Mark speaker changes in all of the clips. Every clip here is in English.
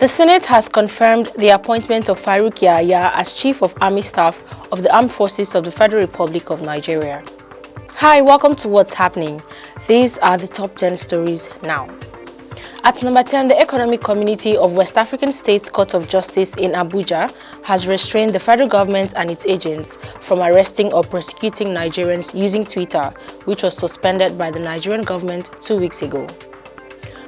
Speaker 1: The Senate has confirmed the appointment of Farouk Yahaya as Chief of Army Staff of the Armed Forces of the Federal Republic of Nigeria. Hi, welcome to What's Happening. These are the top 10 stories now. At number 10, the Economic Community of West African States Court of Justice in Abuja has restrained the federal government and its agents from arresting or prosecuting Nigerians using Twitter, which was suspended by the Nigerian government 2 weeks ago.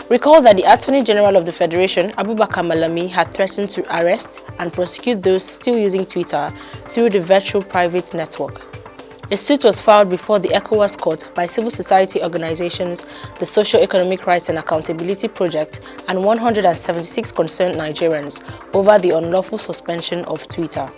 Speaker 1: Recall that the Attorney General of the Federation, Abubakar Malami, had threatened to arrest and prosecute those still using Twitter through the virtual private network. A suit was filed before the ECOWAS court by civil society organizations, the Socio-Economic Rights and Accountability Project, and 176 concerned Nigerians over the unlawful suspension of Twitter.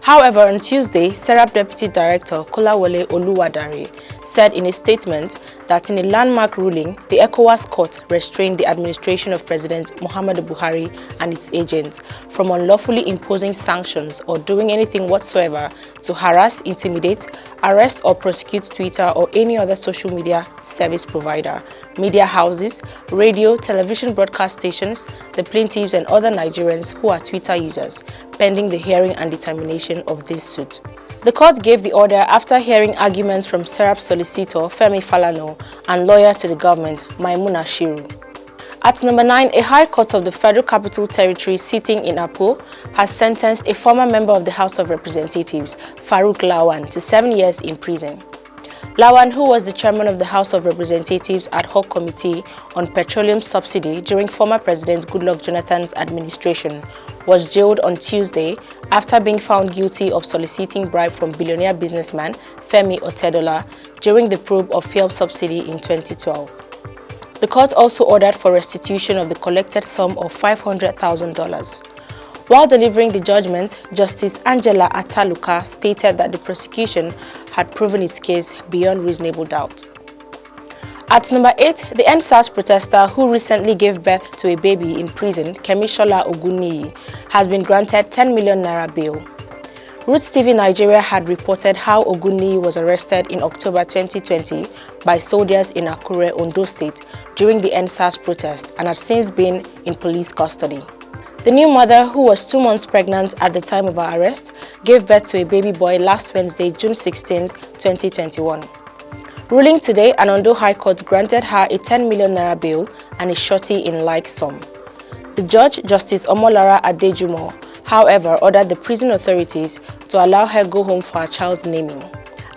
Speaker 1: However, on Tuesday, SERAP Deputy Director Kolawole Oluwadare said in a statement that in a landmark ruling, the ECOWAS court restrained the administration of President Muhammadu Buhari and its agents from unlawfully imposing sanctions or doing anything whatsoever to harass, intimidate, arrest or prosecute Twitter or any other social media service provider, media houses, radio, television broadcast stations, the plaintiffs and other Nigerians who are Twitter users, pending the hearing and determination of this suit. The court gave the order after hearing arguments from SERAP solicitor Femi Falano and lawyer to the government, Maimuna Shiru. At number 9, a High Court of the Federal Capital Territory sitting in Apo has sentenced a former member of the House of Representatives, Farouk Lawan, to 7 years in prison. Lawan, who was the chairman of the House of Representatives Ad Hoc Committee on Petroleum Subsidy during former President Goodluck Jonathan's administration, was jailed on Tuesday after being found guilty of soliciting bribe from billionaire businessman Femi Otedola during the probe of fuel subsidy in 2012. The court also ordered for restitution of the collected sum of $500,000. While delivering the judgment, Justice Angela Ataluka stated that the prosecution had proven its case beyond reasonable doubt. At number 8, the EndSARS protester who recently gave birth to a baby in prison, Kemishola Ogunniyi, has been granted 10 million naira bail. Roots TV Nigeria had reported how Ogunniyi was arrested in October 2020 by soldiers in Akure, Ondo State during the EndSARS protest and had since been in police custody. The new mother, who was 2 months pregnant at the time of her arrest, gave birth to a baby boy last Wednesday, June 16, 2021. Ruling today, an Ondo High Court granted her a 10 million naira bail and a surety in like sum. The judge, Justice Omolara Adejumo, however, ordered the prison authorities to allow her go home for her child's naming.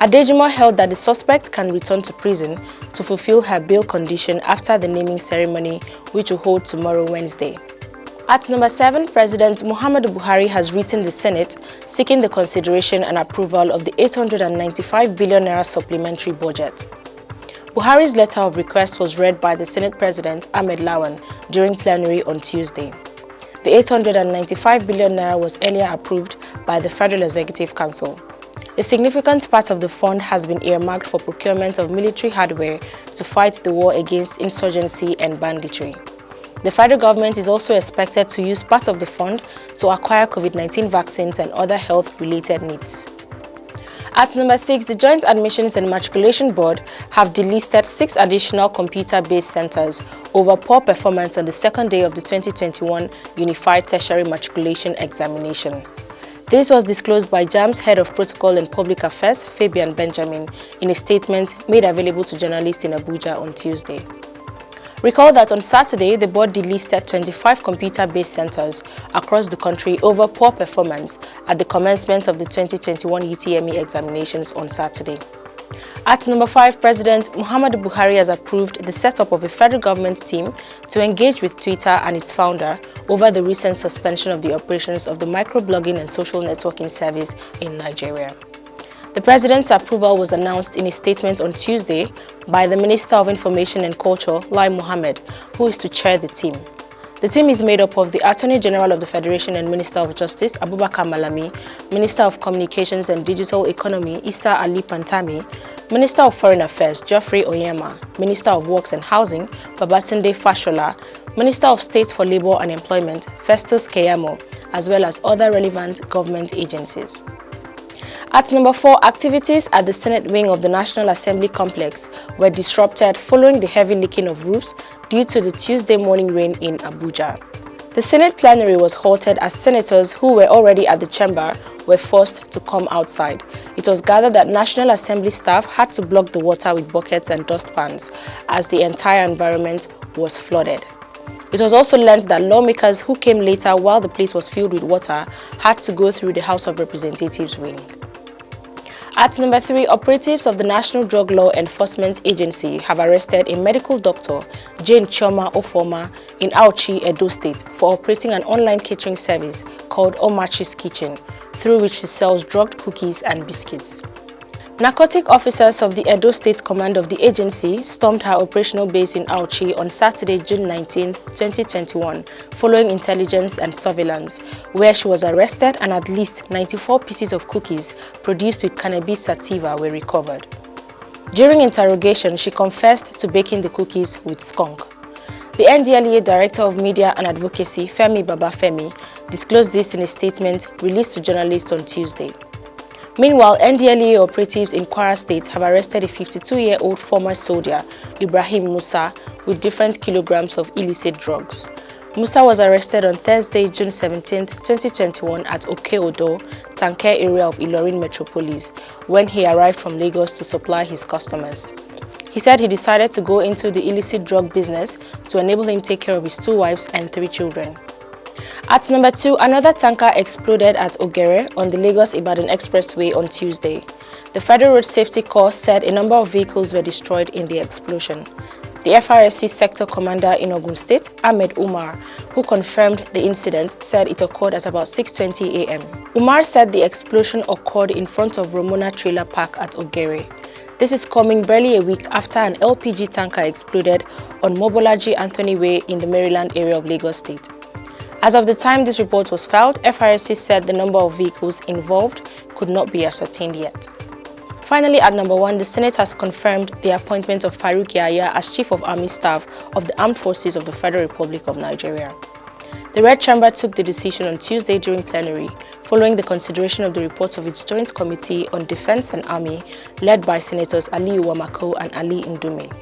Speaker 1: Adejumo held that the suspect can return to prison to fulfill her bail condition after the naming ceremony, which will hold tomorrow, Wednesday. At number 7, President Muhammadu Buhari has written the Senate seeking the consideration and approval of the 895 billion naira supplementary budget. Buhari's letter of request was read by the Senate President Ahmed Lawan during plenary on Tuesday. The 895 billion naira was earlier approved by the Federal Executive Council. A significant part of the fund has been earmarked for procurement of military hardware to fight the war against insurgency and banditry. The federal government is also expected to use part of the fund to acquire COVID-19 vaccines and other health-related needs. At number 6, the Joint Admissions and Matriculation Board have delisted 6 additional computer-based centers over poor performance on the second day of the 2021 Unified Tertiary Matriculation Examination. This was disclosed by JAMB's Head of Protocol and Public Affairs, Fabian Benjamin, in a statement made available to journalists in Abuja on Tuesday. Recall that on Saturday, the board delisted 25 computer-based centers across the country over poor performance at the commencement of the 2021 UTME examinations on Saturday. At number 5, President Muhammadu Buhari has approved the setup of a federal government team to engage with Twitter and its founder over the recent suspension of the operations of the microblogging and social networking service in Nigeria. The President's approval was announced in a statement on Tuesday by the Minister of Information and Culture, Lai Mohammed, who is to chair the team. The team is made up of the Attorney General of the Federation and Minister of Justice, Abubakar Malami, Minister of Communications and Digital Economy, Issa Ali Pantami, Minister of Foreign Affairs, Geoffrey Oyema, Minister of Works and Housing, Babatunde Fashola, Minister of State for Labour and Employment, Festus Keyamo, as well as other relevant government agencies. At number 4, activities at the Senate wing of the National Assembly complex were disrupted following the heavy leaking of roofs due to the Tuesday morning rain in Abuja. The Senate plenary was halted as senators who were already at the chamber were forced to come outside. It was gathered that National Assembly staff had to block the water with buckets and dustpans as the entire environment was flooded. It was also learned that lawmakers who came later while the place was filled with water had to go through the House of Representatives wing. At number 3, operatives of the National Drug Law Enforcement Agency have arrested a medical doctor, Jane Chioma Ofoma, in Auchi, Edo State, for operating an online catering service called Omachi's Kitchen, through which she sells drugged cookies and biscuits. Narcotic officers of the Edo State Command of the agency stormed her operational base in Auchi on Saturday, June 19, 2021, following intelligence and surveillance, where she was arrested and at least 94 pieces of cookies produced with cannabis sativa were recovered. During interrogation, she confessed to baking the cookies with skunk. The NDLEA Director of Media and Advocacy, Femi Babafemi, disclosed this in a statement released to journalists on Tuesday. Meanwhile, NDLEA operatives in Kwara State have arrested a 52-year-old former soldier, Ibrahim Musa, with different kilograms of illicit drugs. Musa was arrested on Thursday, June 17, 2021 at Oke-Odo, Tanka area of Ilorin Metropolis, when he arrived from Lagos to supply his customers. He said he decided to go into the illicit drug business to enable him take care of his 2 wives and 3 children. At number 2, another tanker exploded at Ogere on the Lagos-Ibadan Expressway on Tuesday. The Federal Road Safety Corps said a number of vehicles were destroyed in the explosion. The FRSC Sector Commander in Ogun State, Ahmed Umar, who confirmed the incident, said it occurred at about 6:20 a.m. Umar said the explosion occurred in front of Romona Trailer Park at Ogere. This is coming barely a week after an LPG tanker exploded on Mobolaji Anthony Way in the Maryland area of Lagos State. As of the time this report was filed, FRSC said the number of vehicles involved could not be ascertained yet. Finally, at number 1, the Senate has confirmed the appointment of Farouk Yahaya as Chief of Army Staff of the Armed Forces of the Federal Republic of Nigeria. The Red Chamber took the decision on Tuesday during plenary, following the consideration of the report of its Joint Committee on Defense and Army, led by Senators Ali Uwamako and Ali Ndume.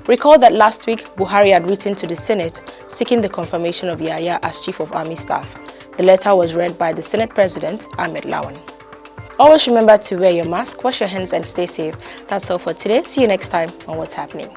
Speaker 1: Recall that last week, Buhari had written to the Senate seeking the confirmation of Yahaya as Chief of Army Staff. The letter was read by the Senate President, Ahmed Lawan. Always remember to wear your mask, wash your hands and stay safe. That's all for today. See you next time on What's Happening.